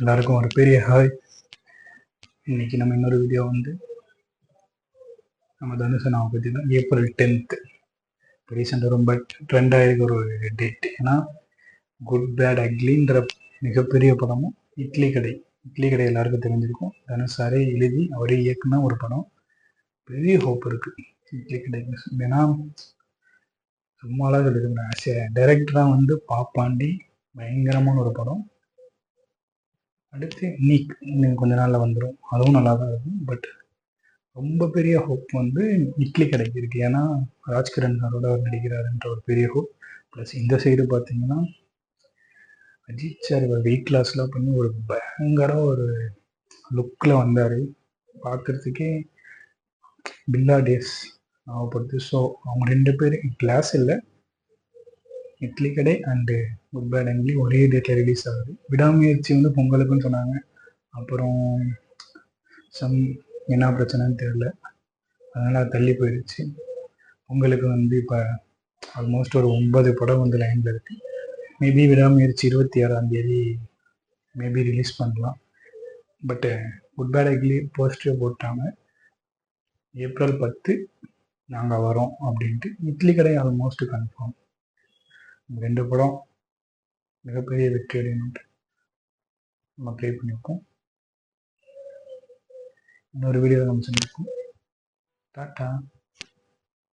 எல்லாருக்கும் ஒரு பெரிய ஹாய். இன்னைக்கு நம்ம இன்னொரு வீடியோ வந்து நம்ம தனுஷனாவை பற்றி தான். ஏப்ரல் 10th ரீசெண்டாக ரொம்ப ட்ரெண்ட் ஆகிருக்க ஒரு டேட். ஏன்னா குட் பேட் அக்லின்ற மிகப்பெரிய படமும் இட்லி கடை எல்லாருக்கும் தெரிஞ்சிருக்கும். தனுஷ் சாரே எழுதி அவரே இயக்குனா ஒரு படம். பெரிய ஹோப் இருக்குது இட்லி கடைக்கு. ஏன்னா சும்மாலாம் சொல்லியிருக்கேன், ஆஸ் ஏ டைரக்டராக வந்து பாப்பாண்டி பயங்கரமான ஒரு படம். அடுத்து இன்னும் கொஞ்ச நாளில் வந்துடும், அதுவும் நல்லா தான் இருக்கும். பட் ரொம்ப பெரிய ஹோப் வந்து இட்லி கடைக்கு இருக்குது. ஏன்னா ராஜ்கிரண் சாரோட அவர் நடிக்கிறாருன்ற ஒரு பெரிய ஹோப். ப்ளஸ் இந்த சைடு பார்த்தீங்கன்னா அஜித் சார் வெயிட் லாஸ்லாம் பண்ணி ஒரு பயங்கர ஒரு லுக்கில் வந்தார். பார்க்குறதுக்கே பில்லா டேஸ் ஞாபகப்படுது. ஸோ அவங்க ரெண்டு பேரும் கிளாஸ் இல்லை, இட்லி கடை அண்டு குட் பேட் அக்லி ஒரே டேட்டில் ரிலீஸ் ஆகுது. விடாமுயற்சி வந்து பொங்கலுக்குன்னு சொன்னாங்க. அப்புறம் என்ன பிரச்சனைன்னு தெரியல, அதனால் தள்ளி போயிடுச்சு. பொங்கலுக்கு வந்து இப்போ ஆல்மோஸ்ட் ஒரு 9 படம் வந்து லைனில் இருக்குது. மேபி விடாமுயற்சி 26ஆம் தேதி மேபி ரிலீஸ் பண்ணலாம். பட்டு குட் பேட் அக்லி போஸ்டர் போட்டாங்க, ஏப்ரல் 10 நாங்கள் வரோம் அப்படின்ட்டு. இட்லி கடை ஆல்மோஸ்ட் கன்ஃபார்ம். 2 படம் மிகப்பெரிய வெற்றி அடையணுன்ட்டு நம்ம ப்ளே பண்ணியிருக்கோம். இன்னொரு வீடியோவில் நம்ம சந்திப்போம். டாட்டா.